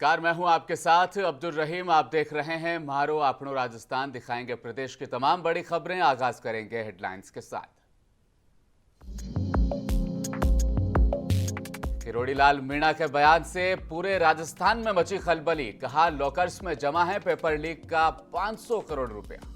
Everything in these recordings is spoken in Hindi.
नमस्कार, मैं हूं आपके साथ अब्दुल रहीम। आप देख रहे हैं मारो आपनो राजस्थान। दिखाएंगे प्रदेश की तमाम बड़ी खबरें। आगाज करेंगे हेडलाइंस के साथ। किरोड़ी लाल मीणा के बयान से पूरे राजस्थान में मची खलबली। कहा लॉकर्स में जमा है पेपर लीक का 500 करोड़ रुपया।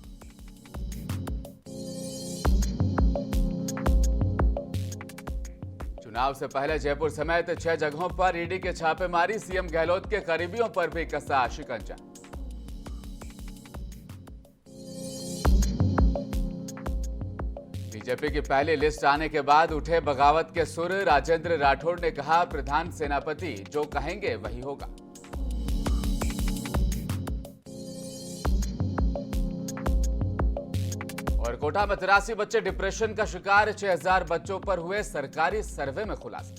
चुनाव से पहले जयपुर समेत 6 जगहों पर ईडी के छापेमारी। सीएम गहलोत के करीबियों पर भी कसा शिकंजा। बीजेपी की पहली लिस्ट आने के बाद उठे बगावत के सुर। राजेंद्र राठौड़ ने कहा प्रधान सेनापति जो कहेंगे वही होगा। और कोटा में 83 बच्चे डिप्रेशन का शिकार। 6000 बच्चों पर हुए सरकारी सर्वे में खुलासा।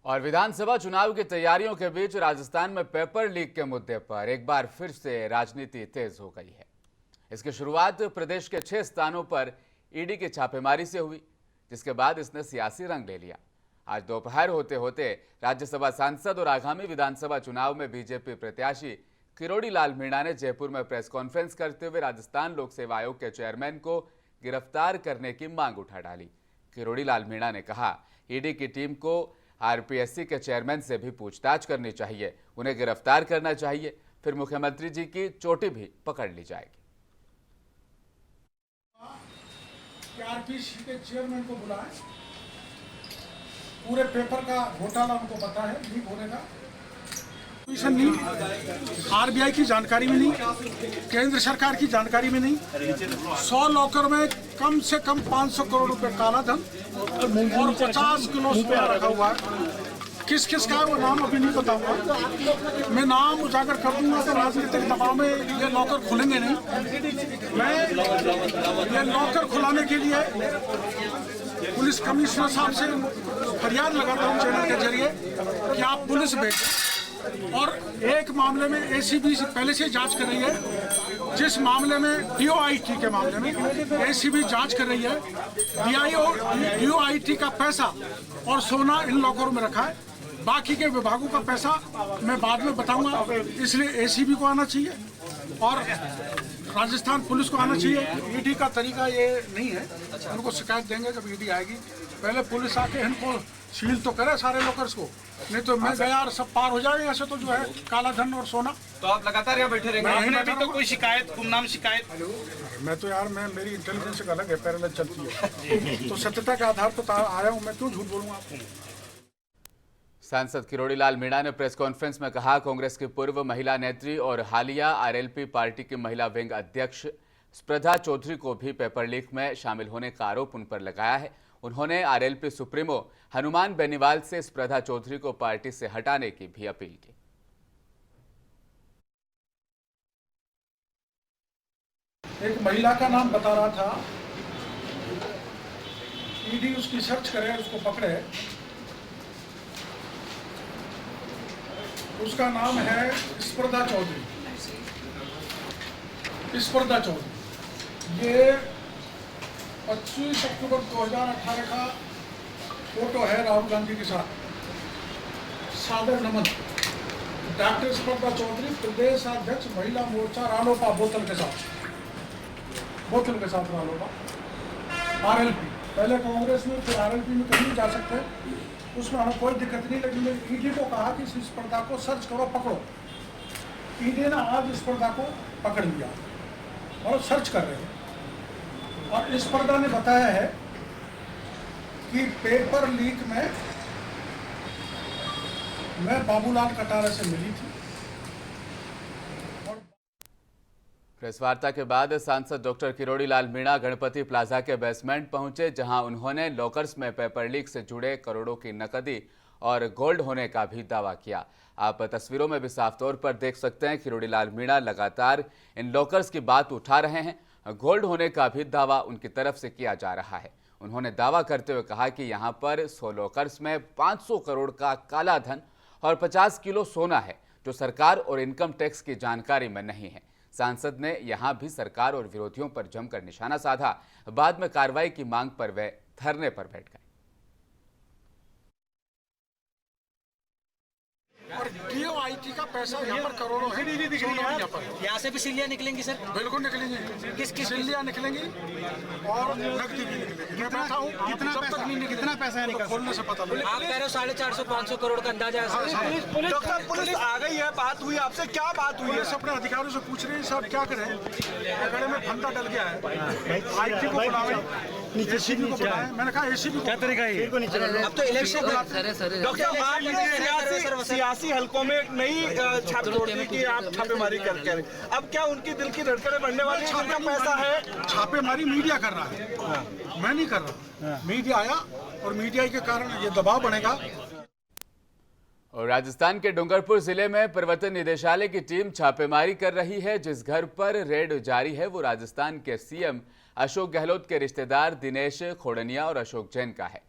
और विधानसभा चुनाव की तैयारियों के बीच राजस्थान में पेपर लीक के मुद्दे पर एक बार फिर से राजनीति तेज हो गई है। इसकी शुरुआत प्रदेश के 6 स्थानों पर ईडी की छापेमारी से हुई, जिसके बाद इसने सियासी रंग ले लिया। आज दोपहर होते होते राज्यसभा सांसद और आगामी विधानसभा चुनाव में बीजेपी प्रत्याशी किरोड़ी लाल मीणा ने जयपुर में प्रेस कॉन्फ्रेंस करते हुए राजस्थान लोक सेवा आयोग के चेयरमैन को गिरफ्तार करने की मांग उठा डाली। किरोड़ी लाल मीणा ने कहा ईडी की टीम को आरपीएससी के चेयरमैन से भी पूछताछ करनी चाहिए, उन्हें गिरफ्तार करना चाहिए, फिर मुख्यमंत्री जी की चोटी भी पकड़ ली जाएगी। आरपीएससी के चेयरमैन को बुलाएं, पूरे पेपर का घोटाला उनको पता है लीक होने का। नहीं, आरबीआई की जानकारी में नहीं, केंद्र सरकार की जानकारी में नहीं। 100 लॉकर में कम से कम 500 करोड़ रुपए काला धन और 50 किलो सोना रखा हुआ है। किस किस का है वो नाम अभी नहीं बताऊंगा। मैं नाम उजागर कर दूंगा तो राजनीतिक दबाव में ये लॉकर खुलेंगे नहीं। मैं ये लॉकर खुलाने के लिए पुलिस कमिश्नर साहब से फरियाद लगाता हूँ चैनल के जरिए कि आप पुलिस भेजें। और एक मामले में एसीबी पहले से जांच कर रही है, जिस मामले में डीओआईटी के मामले में एसीबी जांच कर रही है। डीओआईटी का पैसा और सोना इन लॉकरों में रखा है, बाकी के विभागों का पैसा मैं बाद में बताऊंगा। इसलिए एसीबी को आना चाहिए और राजस्थान पुलिस को आना चाहिए। ईडी का तरीका ये नहीं है, उनको शिकायत देंगे जब ईडी आएगी। पहले पुलिस आके इनको सील तो करे सारे लॉकर्स को, नहीं तो मैं गया और सब पार हो जाएगा। ऐसे तो जो है काला धन और सोना। तो आप लगातार यहाँ बैठे रहेंगे? आपने अभी तो कोई शिकायत, गुमनाम शिकायत? मैं तो यार मेरी इंटेलिजेंस अलग है, पैरेलल चलती है। तो सत्यता के आधार पर आया हूँ, मैं क्यों झूठ बोलूँगा आपको। सांसद किरोड़ी लाल मीणा ने प्रेस कॉन्फ्रेंस में कहा कांग्रेस की पूर्व महिला नेत्री और हालिया आरएलपी पार्टी की महिला विंग अध्यक्ष स्प्रधा चौधरी को भी पेपर लीक में शामिल होने का आरोप उन पर लगाया है। उन्होंने आरएलपी सुप्रीमो हनुमान बेनीवाल से स्प्रधा चौधरी को पार्टी से हटाने की भी अपील की। एक महिला का नाम बता रहा था, ईडी उसकी सर्च करे, उसको पकड़े। उसका नाम है स्प्रधा चौधरी। स्प्रधा चौधरी ये 25 अक्टूबर 2018 का फोटो है राहुल गांधी के साथ। सादर नमन। डॉक्टर स्प्रधा चौधरी प्रदेश अध्यक्ष महिला मोर्चा रालोपा, बोतल के साथ रालोपा। आरएलपी पहले कांग्रेस में, फिर आरएलपी में कहीं जा सकते, उसमें हमें कोई दिक्कत नहीं। लेकिन ईडी को कहा कि इस स्पर्धा को सर्च करो, पकड़ो। ईडी ने आज स्पर्धा को पकड़ लिया और सर्च कर रहे हैं। और स्पर्धा ने बताया है कि पेपर लीक में मैं बाबूलाल कटारे से मिली थी। प्रेस वार्ता के बाद सांसद डॉक्टर किरोड़ी लाल मीणा गणपति प्लाजा के बेसमेंट पहुंचे, जहां उन्होंने लॉकर्स में पेपर लीक से जुड़े करोड़ों की नकदी और गोल्ड होने का भी दावा किया। आप तस्वीरों में भी साफ तौर पर देख सकते हैं किरोड़ी लाल मीणा लगातार इन लॉकर्स की बात उठा रहे हैं। गोल्ड होने का भी दावा उनकी तरफ से किया जा रहा है। उन्होंने दावा करते हुए कहा कि यहां पर 100 लॉकर्स में 500 करोड़ का काला धन और 50 किलो सोना है, जो सरकार और इनकम टैक्स की जानकारी में नहीं है। सांसद ने यहां भी सरकार और विरोधियों पर जमकर निशाना साधा। बाद में कार्रवाई की मांग पर वे धरने पर बैठ गए। और DOIT का पैसा यहाँ पर करोड़ों है, यहाँ पर यहाँ से भी सिल्लियाँ निकलेंगी सर? बिल्कुल निकलेंगी, किस सिल्लियाँ निकलेंगी और नकदी भी निकलेगी। मैं बैठा हूँ, जब तक नहीं निकलेगी कितना पैसा है खोलने से पता लगेगा। आप कह रहे हो 450-500 करोड़ का अंदाजा है। पुलिस आ गई है, बात हुई आपसे, क्या बात हुई है? पुलिस अपने अधिकारियों से पूछ रही है साहब क्या करें, गले में फंदा डल गया है। IT को बुलावे, ACP को बुलाए, मैंने कहा ACP क्या तरीका है? अब तो इलेक्शन डॉक्टर आपने सियासी हलकों में नई छाप छोड़ी कि आप छापेमारी करके, अब क्या उनकी दिल की धड़कनें बढ़ने वाली है? उनका पैसा है, छापेमारी मीडिया कर रहा है, मैं नहीं कर रहा। मीडिया आया और मीडिया के कारण ये दबाव बढ़ेगा। और राजस्थान के डूंगरपुर जिले में प्रवर्तन निदेशालय की टीम छापेमारी कर रही है। जिस घर पर रेड जारी है वो राजस्थान के CM अशोक गहलोत के रिश्तेदार दिनेश खोड़निया और अशोक जैन का है।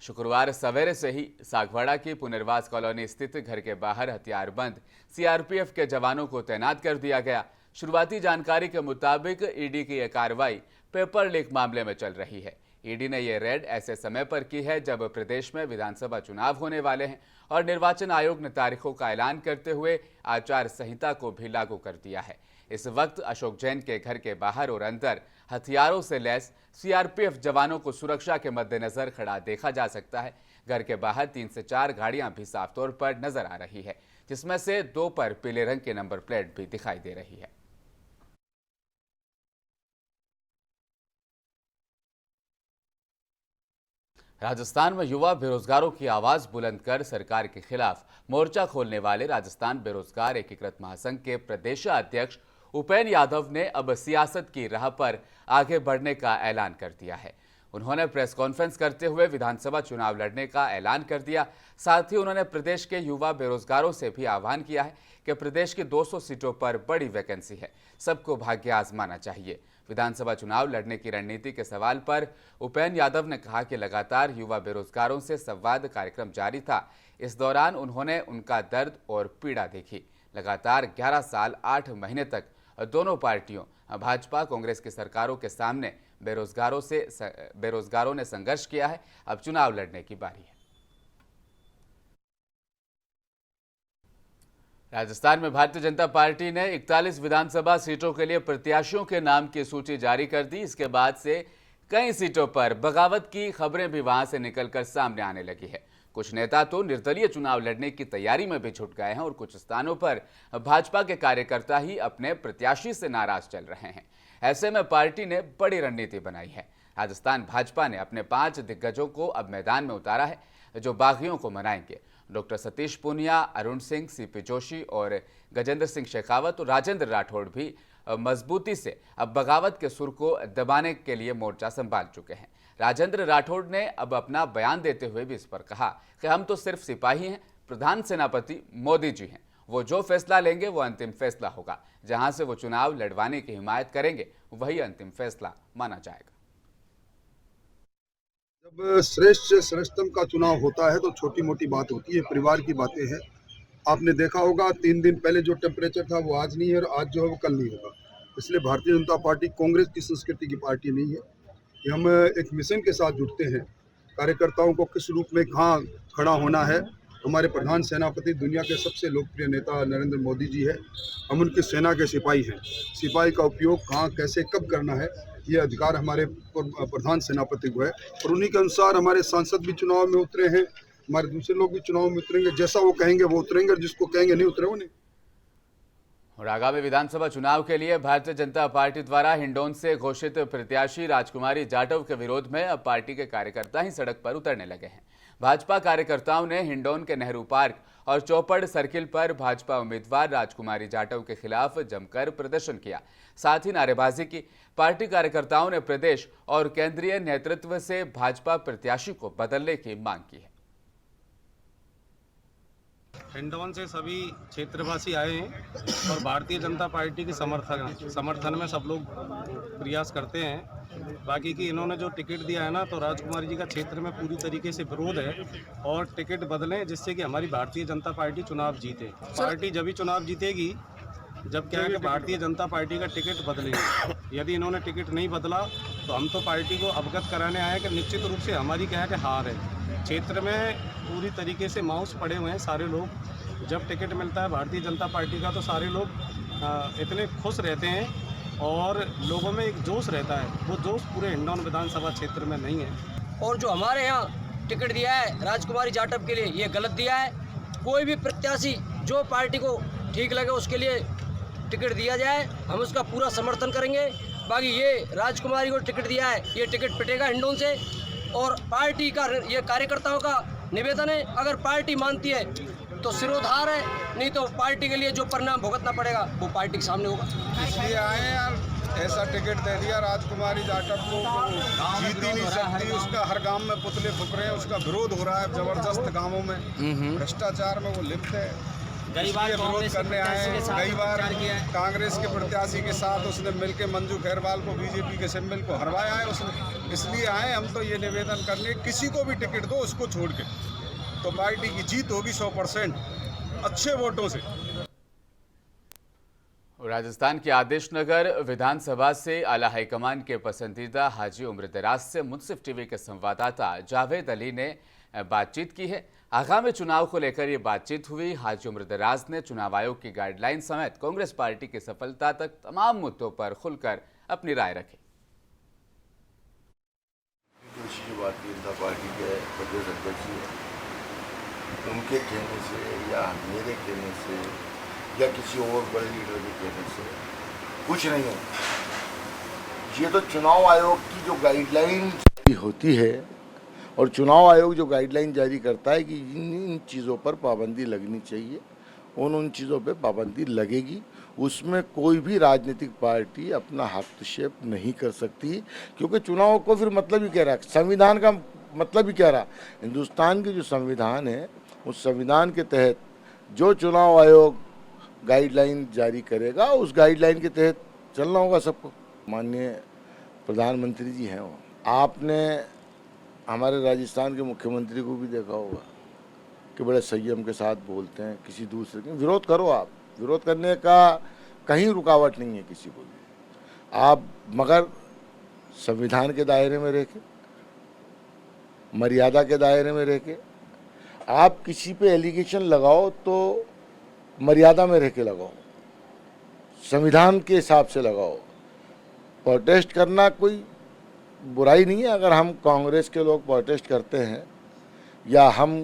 शुक्रवार सवेरे से ही सागवाड़ा की पुनर्वास कॉलोनी स्थित घर के बाहर हथियारबंद CRPF के जवानों को तैनात कर दिया गया। शुरुआती जानकारी के मुताबिक ED की यह कार्रवाई पेपर लीक मामले में चल रही है। ED ने यह रेड ऐसे समय पर की है जब प्रदेश में विधानसभा चुनाव होने वाले हैं और निर्वाचन आयोग ने तारीखों का ऐलान करते हुए आचार संहिता को भी लागू कर दिया है। इस वक्त अशोक जैन के घर के बाहर और अंदर हथियारों से लैस CRPF जवानों को सुरक्षा के मद्देनजर खड़ा देखा जा सकता है। घर के बाहर 3 से 4 गाड़ियां भी साफ तौर पर नजर आ रही है, जिसमें से 2 पर पीले रंग की नंबर प्लेट भी दिखाई दे रही है। राजस्थान में युवा बेरोजगारों की आवाज बुलंद कर सरकार के खिलाफ मोर्चा खोलने वाले राजस्थान बेरोजगार एकीकृत महासंघ के प्रदेशाध्यक्ष उपेंद्र यादव ने अब सियासत की राह पर आगे बढ़ने का ऐलान कर दिया है। उन्होंने प्रेस कॉन्फ्रेंस करते हुए विधानसभा चुनाव लड़ने का ऐलान कर दिया। साथ ही उन्होंने प्रदेश के युवा बेरोजगारों से भी आह्वान किया है कि प्रदेश की 200 सीटों पर बड़ी वैकेंसी है, सबको भाग्य आजमाना चाहिए। विधानसभा चुनाव लड़ने की रणनीति के सवाल पर उपेंद्र यादव ने कहा कि लगातार युवा बेरोजगारों से संवाद कार्यक्रम जारी था। इस दौरान उन्होंने उनका दर्द और पीड़ा देखी। लगातार 11 साल 8 महीने तक दोनों पार्टियों भाजपा कांग्रेस की सरकारों के सामने बेरोजगारों ने संघर्ष किया है। अब चुनाव लड़ने की बारी है। राजस्थान में भारतीय जनता पार्टी ने 41 विधानसभा सीटों के लिए प्रत्याशियों के नाम की सूची जारी कर दी। इसके बाद से कई सीटों पर बगावत की खबरें भी वहां से निकलकर सामने आने लगी है। कुछ नेता तो निर्दलीय चुनाव लड़ने की तैयारी में भी जुट गए हैं और कुछ स्थानों पर भाजपा के कार्यकर्ता ही अपने प्रत्याशी से नाराज चल रहे हैं। ऐसे में पार्टी ने बड़ी रणनीति बनाई है। राजस्थान भाजपा ने अपने 5 दिग्गजों को अब मैदान में उतारा है, जो बागियों को मनाएंगे। डॉक्टर सतीश पूनिया, अरुण सिंह, CP जोशी और गजेंद्र सिंह शेखावत और राजेंद्र राठौड़ भी मजबूती से अब बगावत के सुर को दबाने के लिए मोर्चा संभाल चुके हैं। राजेंद्र राठौड़ ने अब अपना बयान देते हुए भी इस पर कहा कि हम तो सिर्फ सिपाही हैं, प्रधान सेनापति मोदी जी हैं, वो जो फैसला लेंगे वो अंतिम फैसला होगा। जहां से वो चुनाव लड़वाने की हिमायत करेंगे वही अंतिम फैसला माना जाएगा। जब श्रेष्ठ से श्रेष्ठतम का चुनाव होता है तो छोटी मोटी बात होती है, परिवार की बातें हैं। आपने देखा होगा 3 दिन पहले जो टेम्परेचर था वो आज नहीं है और आज जो है वो कल नहीं होगा। इसलिए भारतीय जनता पार्टी कांग्रेस की संस्कृति की पार्टी नहीं है। कि हम एक मिशन के साथ जुटते हैं। कार्यकर्ताओं को किस रूप में कहाँ खड़ा होना है। हमारे प्रधान सेनापति दुनिया के सबसे लोकप्रिय नेता नरेंद्र मोदी जी है। हम उनकी सेना के सिपाही हैं। सिपाही का उपयोग कहाँ कैसे कब करना है ये अधिकार हमारे प्रधान सेनापति को है और उन्हीं के अनुसार हमारे सांसद भी चुनाव में उतरे हैं, हमारे दूसरे लोग भी चुनाव में उतरेंगे। जैसा वो कहेंगे वो उतरेंगे, जिसको कहेंगे नहीं उतरे वो नहीं। और आगामी विधानसभा चुनाव के लिए भारतीय जनता पार्टी द्वारा हिंडौन से घोषित प्रत्याशी राजकुमारी जाटव के विरोध में अब पार्टी के कार्यकर्ता ही सड़क पर उतरने लगे हैं। भाजपा कार्यकर्ताओं ने हिंडौन के नेहरू पार्क और चौपड़ सर्किल पर भाजपा उम्मीदवार राजकुमारी जाटव के खिलाफ जमकर प्रदर्शन किया, साथ ही नारेबाजी की। पार्टी कार्यकर्ताओं ने प्रदेश और केंद्रीय नेतृत्व से भाजपा प्रत्याशी को बदलने की मांग की है। हिंडौन से सभी क्षेत्रवासी आए हैं और भारतीय जनता पार्टी के समर्थन में सब लोग प्रयास करते हैं। बाकी की इन्होंने जो टिकट दिया है ना, तो राजकुमारी जी का क्षेत्र में पूरी तरीके से विरोध है और टिकट बदलें जिससे कि हमारी भारतीय जनता पार्टी चुनाव जीते। पार्टी जब भी चुनाव जीतेगी जब क्या है कि भारतीय जनता पार्टी का टिकट बदलेंगे। यदि इन्होंने टिकट नहीं बदला तो हम तो पार्टी को अवगत कराने आए हैं कि निश्चित रूप से हमारी क्या है कि हार है। क्षेत्र में पूरी तरीके से माउस पड़े हुए हैं सारे लोग। जब टिकट मिलता है भारतीय जनता पार्टी का तो सारे लोग इतने खुश रहते हैं और लोगों में एक जोश रहता है, वो जोश पूरे हिंडौन विधानसभा क्षेत्र में नहीं है। और जो हमारे यहाँ टिकट दिया है राजकुमारी जाटव के लिए, ये गलत दिया है। कोई भी प्रत्याशी जो पार्टी को ठीक लगे उसके लिए टिकट दिया जाए, हम उसका पूरा समर्थन करेंगे। बाकी ये राजकुमारी को टिकट दिया है, ये टिकट पिटेगा हिंडौन से। और पार्टी का ये कार्यकर्ताओं का निवेदन है, अगर पार्टी मानती है तो सिरोधार है, नहीं तो पार्टी के लिए जो परिणाम भुगतना पड़ेगा वो पार्टी के सामने होगा। इसलिए आए यार, ऐसा टिकट दे दिया राजकुमारी जाटव को, जीत ही नहीं सकती। उसका हर गांव में पुतले फूक रहे हैं, उसका विरोध हो रहा है जबरदस्त गांवों में। भ्रष्टाचार में वो लिप्त है, कई बार विरोध करने आए हैं। कई बार कांग्रेस के प्रत्याशी के साथ उसने मिलकर मंजू खैरवाल को, बीजेपी के सिंबल को हरवाया है उसने। इसलिए आए हम तो ये निवेदन करने, किसी को भी टिकट दो उसको छोड़ के, तो पार्टी की जीत होगी 100% अच्छे वोटों से। राजस्थान के आदेश नगर विधानसभा से आला हाईकमान के पसंदीदा हाजी उम्र दराज से मुंसिफ टीवी के संवाददाता जावेद अली ने बातचीत की है। आगामी चुनाव को लेकर ये बातचीत हुई। हाजी उम्र दराज ने चुनाव आयोग की गाइडलाइन समेत कांग्रेस पार्टी की सफलता तक तमाम मुद्दों पर खुलकर अपनी राय रखी। भारतीय जनता पार्टी के प्रदेश अध्यक्ष हैं, उनके कहने से या मेरे कहने से या किसी और बड़े लीडर के कहने से कुछ नहीं है। ये तो चुनाव आयोग की जो गाइडलाइन होती है, और चुनाव आयोग जो गाइडलाइन जारी करता है कि इन चीज़ों पर पाबंदी लगनी चाहिए, उन चीज़ों पे पाबंदी लगेगी। उसमें कोई भी राजनीतिक पार्टी अपना हस्तक्षेप नहीं कर सकती, क्योंकि चुनाव को फिर मतलब ही क्या रहा, संविधान का मतलब ही क्या रहा। हिंदुस्तान की जो संविधान है, उस संविधान के तहत जो चुनाव आयोग गाइडलाइन जारी करेगा, उस गाइडलाइन के तहत चलना होगा सबको। माननीय प्रधानमंत्री जी हैं, वो आपने हमारे राजस्थान के मुख्यमंत्री को भी देखा होगा कि बड़े संयम के साथ बोलते हैं। किसी दूसरे के विरोध करो, आप विरोध करने का कहीं रुकावट नहीं है किसी को भी, आप मगर संविधान के दायरे में रह के, मर्यादा के दायरे में रह के आप किसी पे एलिगेशन लगाओ तो मर्यादा में रह के लगाओ, संविधान के हिसाब से लगाओ। प्रोटेस्ट करना कोई बुराई नहीं है। अगर हम कांग्रेस के लोग प्रोटेस्ट करते हैं या हम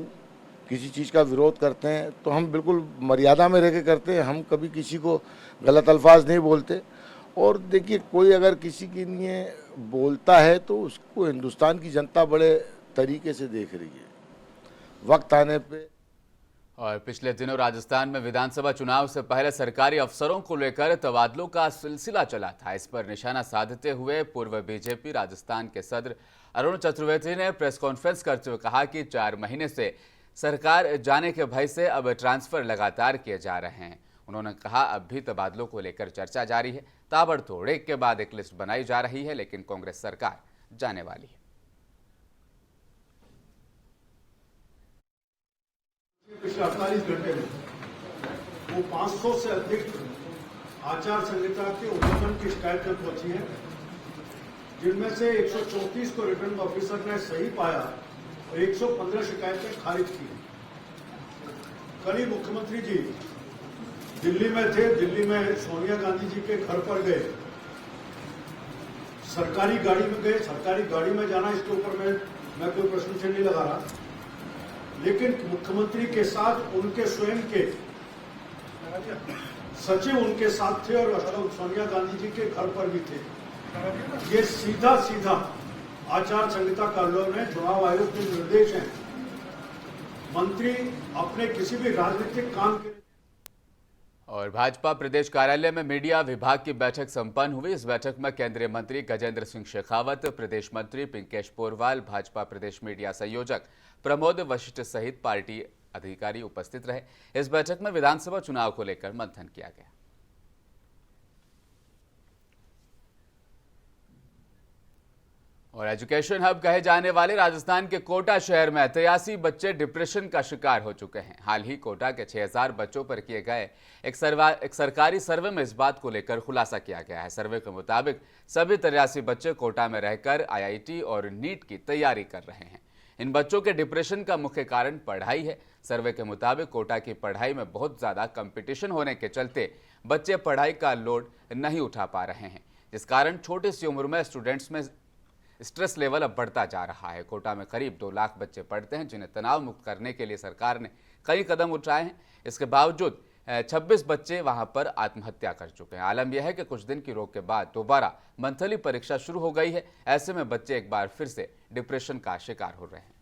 किसी चीज़ का विरोध करते हैं तो हम बिल्कुल मर्यादा में रह के करते हैं, हम कभी किसी को गलत अल्फाज नहीं बोलते। और देखिए, कोई अगर किसी के लिए बोलता है तो उसको हिंदुस्तान की जनता बड़े तरीके से देख रही है। वक्त आने पे और पिछले दिनों राजस्थान में विधानसभा चुनाव से पहले सरकारी अफसरों को लेकर तबादलों का सिलसिला चला था। इस पर निशाना साधते हुए पूर्व बीजेपी राजस्थान के सदर अरुण चतुर्वेदी ने प्रेस कॉन्फ्रेंस करते हुए कहा कि 4 महीने से सरकार जाने के भय से अब ट्रांसफर लगातार किए जा रहे हैं। उन्होंने कहा, अब भी तबादलों को लेकर चर्चा जारी है। ताबड़तोड़ एक के बाद एक लिस्ट बनाई जा रही है, लेकिन कांग्रेस सरकार जाने वाली है। पिछले 48 घंटे में वो 500 से अधिक आचार संहिता के उल्लंघन की शिकायतें पहुंची हैं, जिनमें से 134 को रिटर्निंग ऑफिसर ने सही पाया और 115 शिकायतें खारिज की। कल ही मुख्यमंत्री जी दिल्ली में थे, दिल्ली में सोनिया गांधी जी के घर पर गए, सरकारी गाड़ी में गए। सरकारी गाड़ी में जाना, इसके ऊपर मैं कोई प्रश्न चिन्ह नहीं लगा रहा, लेकिन मुख्यमंत्री के साथ उनके स्वयं के सचिव उनके साथ थे और सोनिया गांधी जी के घर पर भी थे। ये सीधा आचार संहिता का उल्लंघन है। चुनाव आयोग के निर्देश हैं, मंत्री अपने किसी भी राजनीतिक काम के। और भाजपा प्रदेश कार्यालय में मीडिया विभाग की बैठक संपन्न हुई। इस बैठक में केंद्रीय मंत्री गजेंद्र सिंह शेखावत, प्रदेश मंत्री पिंकेश पोरवाल, भाजपा प्रदेश मीडिया संयोजक प्रमोद वशिष्ठ सहित पार्टी अधिकारी उपस्थित रहे। इस बैठक में विधानसभा चुनाव को लेकर मंथन किया गया। और एजुकेशन हब कहे जाने वाले राजस्थान के कोटा शहर में 83 बच्चे डिप्रेशन का शिकार हो चुके हैं। हाल ही कोटा के 6000 बच्चों पर किए गए एक सरकारी सर्वे में इस बात को लेकर खुलासा किया गया है। सर्वे के मुताबिक सभी 83 बच्चे कोटा में रहकर IIT और नीट की तैयारी कर रहे हैं। इन बच्चों के डिप्रेशन का मुख्य कारण पढ़ाई है। सर्वे के मुताबिक कोटा की पढ़ाई में बहुत ज़्यादा कंपटीशन होने के चलते बच्चे पढ़ाई का लोड नहीं उठा पा रहे हैं, जिस कारण छोटी सी उम्र में स्टूडेंट्स में स्ट्रेस लेवल अब बढ़ता जा रहा है। कोटा में करीब 2 लाख बच्चे पढ़ते हैं, जिन्हें तनाव मुक्त करने के लिए सरकार ने कई कदम उठाए हैं। इसके बावजूद 26 बच्चे वहां पर आत्महत्या कर चुके हैं। आलम यह है कि कुछ दिन की रोक के बाद दोबारा मंथली परीक्षा शुरू हो गई है। ऐसे में बच्चे एक बार फिर से डिप्रेशन का शिकार हो रहे हैं।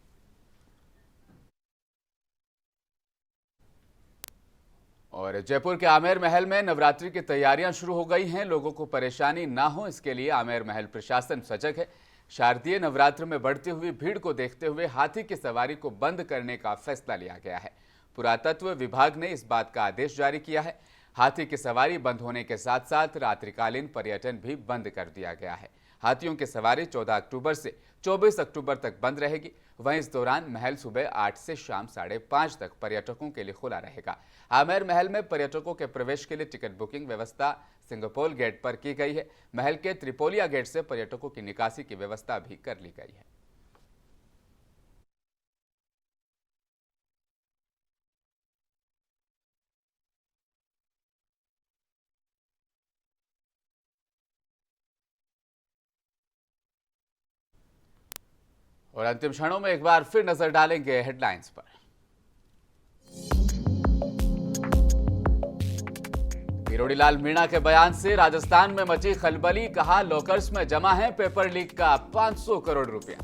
और जयपुर के आमेर महल में नवरात्रि की तैयारियां शुरू हो गई हैं। लोगों को परेशानी ना हो, इसके लिए आमेर महल प्रशासन सजग है। शारदीय नवरात्र में बढ़ती हुई भीड़ को देखते हुए हाथी की सवारी को बंद करने का फैसला लिया गया है। पुरातत्व विभाग ने इस बात का आदेश जारी किया है। हाथी की सवारी बंद होने के साथ साथ रात्रिकालीन पर्यटन भी बंद कर दिया गया है। हाथियों की सवारी 14 अक्टूबर से 24 अक्टूबर तक बंद रहेगी। वहीं इस दौरान महल सुबह 8 से शाम 5:30 तक पर्यटकों के लिए खुला रहेगा। आमेर महल में पर्यटकों के प्रवेश के लिए टिकट बुकिंग व्यवस्था सिंगापोल गेट पर की गई है। महल के त्रिपोलिया गेट से पर्यटकों की निकासी की व्यवस्था भी कर ली गई है। और अंतिम क्षणों में एक बार फिर नजर डालेंगे हेडलाइंस पर। किरोड़ीलाल मीणा के बयान से राजस्थान में मची खलबली। कहा, लॉकर्स में जमा है पेपर लीक का 500 करोड़ रुपया।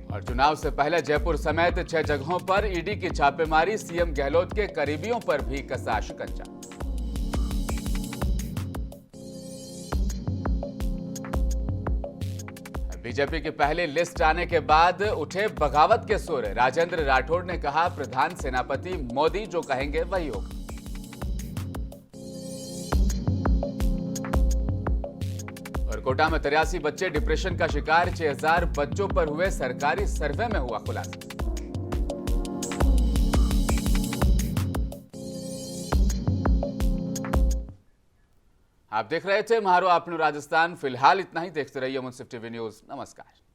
और चुनाव से पहले जयपुर समेत 6 जगहों पर ईडी की छापेमारी। सीएम गहलोत के करीबियों पर भी कसा शिकंजा। बीजेपी की पहली लिस्ट आने के बाद उठे बगावत के सुर। राजेंद्र राठौड़ ने कहा, प्रधान सेनापति मोदी जो कहेंगे वही होगा। और कोटा में 83 बच्चे डिप्रेशन का शिकार। 6000 बच्चों पर हुए सरकारी सर्वे में हुआ खुलासा। आप देख रहे थे मारो आपनो राजस्थान। फिलहाल इतना ही। देखते रहिए मुंसिफ टीवी न्यूज। नमस्कार।